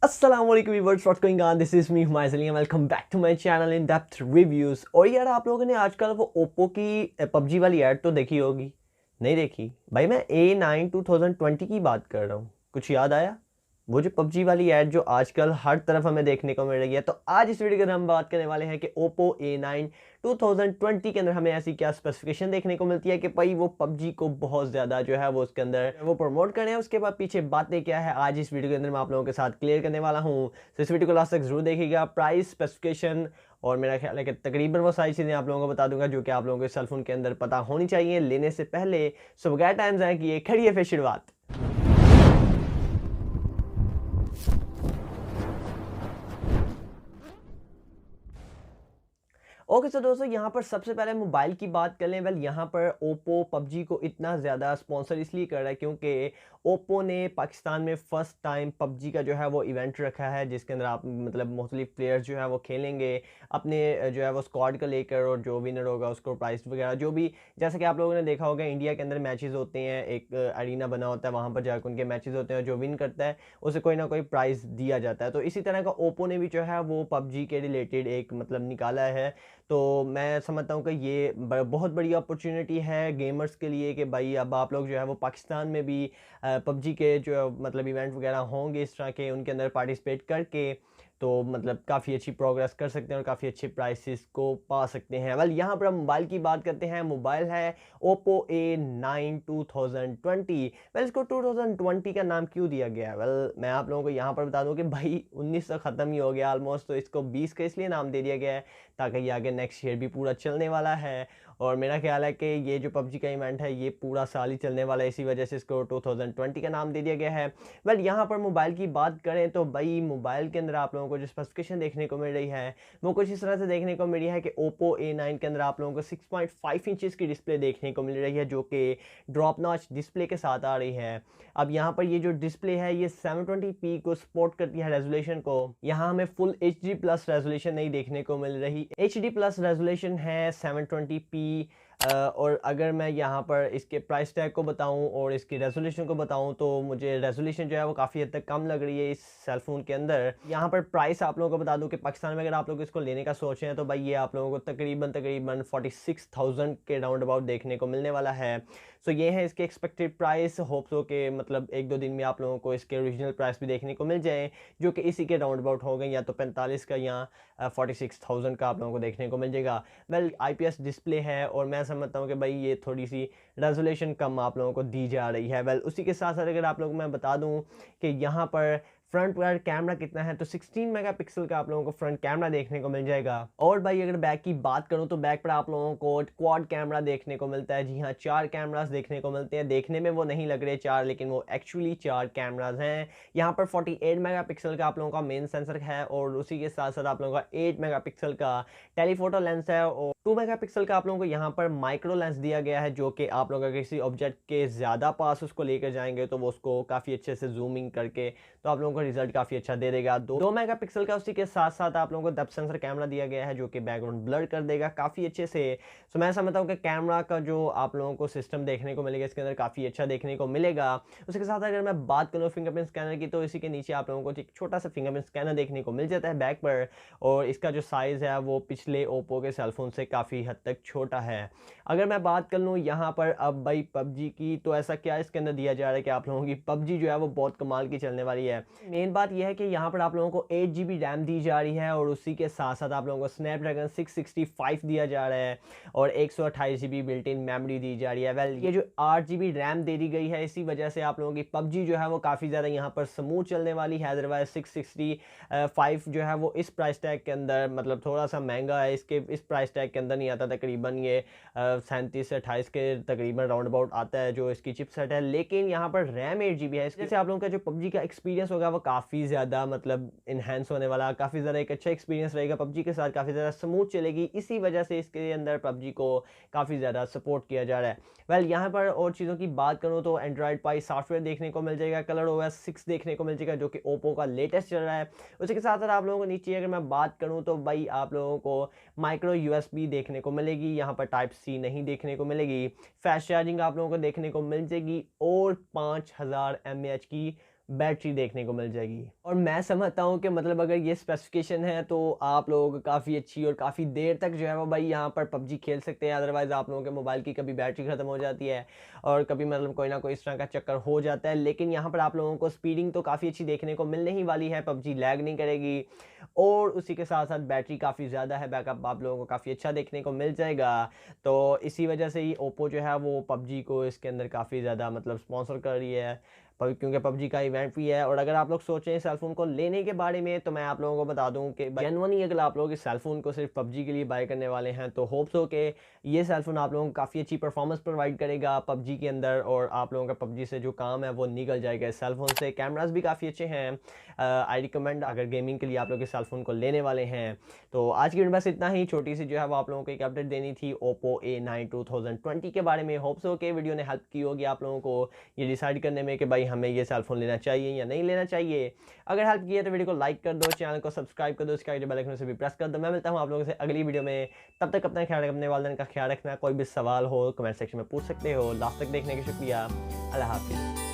अस्सलाम वालेकुम viewers, what's going on, this is me Humayun, welcome back to my channel in depth reviews. और यार, आप लोगों ने आजकल वो ओप्पो की पबजी वाली ऐड तो देखी होगी। नहीं देखी भाई? मैं A9 2020 की बात कर रहा हूँ। कुछ याद आया? वो जो पबजी वाली ऐड जो आजकल हर तरफ हमें देखने को मिल रही है। तो आज इस वीडियो के अंदर हम बात करने वाले हैं कि Oppo A9 2020 के अंदर हमें ऐसी क्या स्पेसिफिकेशन देखने को मिलती है कि भाई वो पबजी को बहुत ज़्यादा जो है वो उसके अंदर वो प्रमोट करें। उसके बाद पीछे बातें क्या है, आज इस वीडियो के अंदर मैं आप लोगों के साथ क्लियर करने वाला हूँ। तो इस वीडियो को लास्ट तक जरूर देखिएगा। प्राइस, स्पेसिफिकेशन और मेरा ख्याल है कि तकरीबन वो सारी चीज़ें आप लोगों को बता दूंगा जो कि आप लोगों के सेलफोन के अंदर पता होनी चाहिए लेने से पहले। सो बगैर टाइम जाए कि ये खड़ी है फिर शुरुआत। ओके सो दोस्तों, यहाँ पर सबसे पहले मोबाइल की बात कर लें। वेल, यहाँ पर ओप्पो पबजी को इतना ज़्यादा स्पॉन्सर इसलिए कर रहा है क्योंकि ओप्पो ने पाकिस्तान में फ़र्स्ट टाइम पबजी का जो है वो इवेंट रखा है, जिसके अंदर आप मतलब मुख्तलिफ प्लेयर्स जो है वो खेलेंगे अपने जो है वो स्क्वाड को लेकर, और जो विनर होगा उसको प्राइस वगैरह जो भी, जैसे कि आप लोगों ने देखा होगा इंडिया के अंदर मैचेस होते हैं, एक अरीना बना होता है, वहाँ पर जाकर उनके मैचेस होते हैं, जो विन करता है उसे कोई ना कोई प्राइज़ दिया जाता है। तो इसी तरह का ओप्पो ने भी जो है वो पबजी के रिलेटेड एक मतलब निकाला है। तो मैं समझता हूँ कि ये बहुत बड़ी अपॉर्चुनिटी है गेमर्स के लिए कि भाई अब आप लोग जो है वो पाकिस्तान में भी पबजी के जो मतलब इवेंट वगैरह होंगे इस तरह के, उनके अंदर पार्टिसिपेट करके तो मतलब काफ़ी अच्छी प्रोग्रेस कर सकते हैं और काफ़ी अच्छे प्राइसेस को पा सकते हैं। वेल, यहाँ पर हम मोबाइल की बात करते हैं। मोबाइल है Oppo A9 2020। वेल, इसको 2020 का नाम क्यों दिया गया है? वेल, मैं आप लोगों को यहाँ पर बता दूँ कि भाई 19 तो ख़त्म ही हो गया ऑलमोस्ट, तो इसको 20 का इसलिए नाम दे दिया गया है ताकि ये आगे नेक्स्ट ईयर भी पूरा चलने वाला है। और मेरा ख्याल है कि ये जो पबजी का इवेंट है ये पूरा साल ही चलने वाला है, इसी वजह से इसको 2020 का नाम दे दिया गया है। वेल, यहाँ पर मोबाइल की बात करें तो भाई मोबाइल के अंदर आप लोगों को जो स्पेसिफिकेशन देखने को मिल रही है वो कुछ इस तरह से देखने को मिल रही है कि Oppo A9 के अंदर आप लोगों को 6.5 इंचेस की डिस्प्ले देखने को मिल रही है, जो कि ड्रॉप नॉच डिस्प्ले के साथ आ रही है। अब यहाँ पर ये जो डिस्प्ले है ये 720p को सपोर्ट करती है रेजोल्यूशन को। यहाँ हमें फुल HD प्लस रेजोल्यूशन नहीं देखने को मिल रही। HD प्लस रेजोल्यूशन है 720p। और अगर मैं यहाँ पर इसके प्राइस टैग को बताऊँ और इसकी रेजोल्यूशन को बताऊँ तो मुझे रेजोल्यूशन जो है वो काफ़ी हद तक कम लग रही है इस सेलफोन के अंदर। यहाँ पर प्राइस आप लोगों को बता दूँ कि पाकिस्तान में अगर आप लोग इसको लेने का सोच रहे हैं तो भाई ये आप लोगों को तकरीबन 46,000 के राउंड अबाउट देखने को मिलने वाला है। सो ये है इसके एक्सपेक्टेड प्राइस। होप्स हो के मतलब एक दो दिन में आप लोगों को इसके ओरिजिनल प्राइस भी देखने को मिल जाए, जो कि इसी के राउंड अबाउट हो गए, या तो 45 का या 46,000 का आप लोगों को देखने को मिल जाएगा। वेल, IPS डिस्प्ले है और मैं समझता हूँ कि भाई ये थोड़ी सी रेजोल्यूशन कम आप लोगों को दी जा रही है। वेल, उसी के साथ साथ अगर आप लोगों को मैं बता दूँ कि यहाँ पर फ्रंट वाला कैमरा कितना है, तो 16 मेगापिक्सल का आप लोगों को फ्रंट कैमरा देखने को मिल जाएगा। और भाई अगर बैक की बात करूं तो बैक पर आप लोगों को क्वाड कैमरा देखने को मिलता है। जी हाँ, 4 कैमरास देखने को मिलते हैं। देखने में वो नहीं लग रहे 4, लेकिन वो एक्चुअली 4 कैमराज हैं। यहाँ पर 48 मेगापिक्सल का आप लोगों का मेन सेंसर है और उसी के साथ साथ आप लोगों का 8 मेगापिक्सल का टेलीफोटो लेंस है और 2 मेगापिक्सल का आप लोगों को यहाँ पर माइक्रो लेंस दिया गया है, जो कि आप लोग अगर किसी ऑब्जेक्ट के ज़्यादा पास उसको लेकर जाएंगे तो वो उसको काफ़ी अच्छे से जूमिंग करके तो आप लोगों को रिजल्ट काफ़ी अच्छा दे देगा। 2 मेगापिक्सल का उसी के साथ साथ आप लोगों को डेप्थ सेंसर कैमरा दिया गया है, जो कि बैकग्राउंड ब्लर कर देगा काफ़ी अच्छे से। सो मैं समझता हूँ कि कैमरा का जो आप लोगों को सिस्टम देखने को मिलेगा इसके अंदर काफ़ी अच्छा देखने को मिलेगा। उसके साथ अगर मैं बात करूँ फिंगरप्रिंट स्कैनर की, तो इसी के नीचे आप लोगों को एक छोटा सा फिंगरप्रिंट स्कैनर देखने को मिल जाता है बैक पर, और इसका जो साइज़ है वो पिछले ओप्पो के सेलफोन से काफ़ी हद तक छोटा है। अगर मैं बात कर लूँ यहाँ पर अब भाई पबजी की, तो ऐसा क्या इसके अंदर दिया जा रहा है कि आप लोगों की पबजी जो है वो बहुत कमाल की चलने वाली है। मेन बात यह है कि यहाँ पर आप लोगों को 8 GB रैम दी जा रही है और उसी के साथ साथ आप लोगों को स्नैपड्रैगन 665 दिया जा रहा है और 128 GB बिल्ट इन मेमोरी दी जा रही है। वेल, ये जो 8 GB रैम दे दी गई है इसी वजह से आप लोगों की पबजी जो है वो काफ़ी ज़्यादा यहाँ पर स्मूथ चलने वाली है। अदरवाइज 665 जो है वो इस प्राइस टैग के अंदर मतलब थोड़ा सा महंगा है, इसके इस प्राइस टैग के अंदर नहीं आता। तकरीबन ये 37 से 28 के तकरीबन राउंड अबाउट आता है जो इसकी चिपसेट है, लेकिन यहाँ पर रैम 8 GB है। इससे आप लोगों का जो पबजी का एक्सपीरियंस होगा वो काफ़ी ज़्यादा मतलब इन्हेंस होने वाला, काफ़ी ज़्यादा एक अच्छा एक्सपीरियंस रहेगा पबजी के साथ, काफ़ी ज़्यादा स्मूथ चलेगी। इसी वजह से इसके अंदर पबजी को काफ़ी ज़्यादा सपोर्ट किया जा रहा है। वेल, यहाँ पर और चीज़ों की बात करूँ तो एंड्रॉयड पाई सॉफ्टवेयर देखने को मिल जाएगा, कलर OS 6 देखने को मिल जाएगा जो कि ओप्पो का लेटेस्ट चल रहा है। उसके साथ साथ आप लोगों को नीचे अगर मैं बात करूँ तो भाई आप लोगों को माइक्रो USB देखने को मिलेगी, यहाँ पर टाइप C नहीं देखने को मिलेगी। फास्ट चार्जिंग आप लोगों को देखने को मिल जाएगी और 5000 mAh की बैटरी देखने को मिल जाएगी। और मैं समझता हूँ कि मतलब अगर ये स्पेसिफिकेशन है तो आप लोग काफ़ी अच्छी और काफ़ी देर तक जो है वो भाई यहाँ पर पबजी खेल सकते हैं। अदरवाइज़ आप लोगों के मोबाइल की कभी बैटरी ख़त्म हो जाती है और कभी मतलब कोई ना कोई इस तरह का चक्कर हो जाता है। लेकिन यहाँ पर आप लोगों को स्पीडिंग तो काफ़ी अच्छी देखने को मिलने ही वाली है, पबजी लैग नहीं करेगी और उसी के साथ साथ बैटरी काफ़ी ज़्यादा है, बैकअप आप लोगों को काफ़ी अच्छा देखने को मिल जाएगा। तो इसी वजह से ही ओप्पो जो है वो पबजी को इसके अंदर काफ़ी ज़्यादा मतलब स्पॉन्सर कर रही है, क्योंकि पबजी का इवेंट भी है। और अगर आप लोग सोच रहे हैं सेलफोन को लेने के बारे में, तो मैं आप लोगों को बता दूं कि जेन्युइनली अगर आप लोग इस सेलफोन को सिर्फ पबजी के लिए बाय करने वाले हैं तो होप्स हो कि ये सेलफोन आप लोगों को काफ़ी अच्छी परफॉर्मेंस प्रोवाइड करेगा पबजी के अंदर और आप लोगों का पबजी से जो काम है वो निकल जाएगा इस सेलफोन से। कैमरास भी काफ़ी अच्छे हैं। आई रिकमेंड अगर गेमिंग के लिए आप लोग इस सेलफोन को लेने वाले हैं। तो आज की वीडियो बस इतना ही छोटी सी जो है वो आप लोगों को एक अपडेट देनी थी Oppo A9 2020 के बारे में। होप्स हो कि वीडियो ने हेल्प की होगी आप लोगों को ये डिसाइड करने में कि भाई हमें ये सेलफोन लेना चाहिए या नहीं लेना चाहिए। अगर हेल्प की है तो वीडियो को लाइक कर दो, चैनल को सब्सक्राइब कर दो, उसके आगे बेल आइकन से भी प्रेस कर दो। मैं मिलता हूँ आप लोगों से अगली वीडियो में। तब तक अपना ख्याल रखना, अपने वालिदैन का ख्याल रखना। कोई भी सवाल हो कमेंट सेक्शन में पूछ सकते हो। लास्ट तक देखने का शुक्रिया। अल्लाह हाफिज़।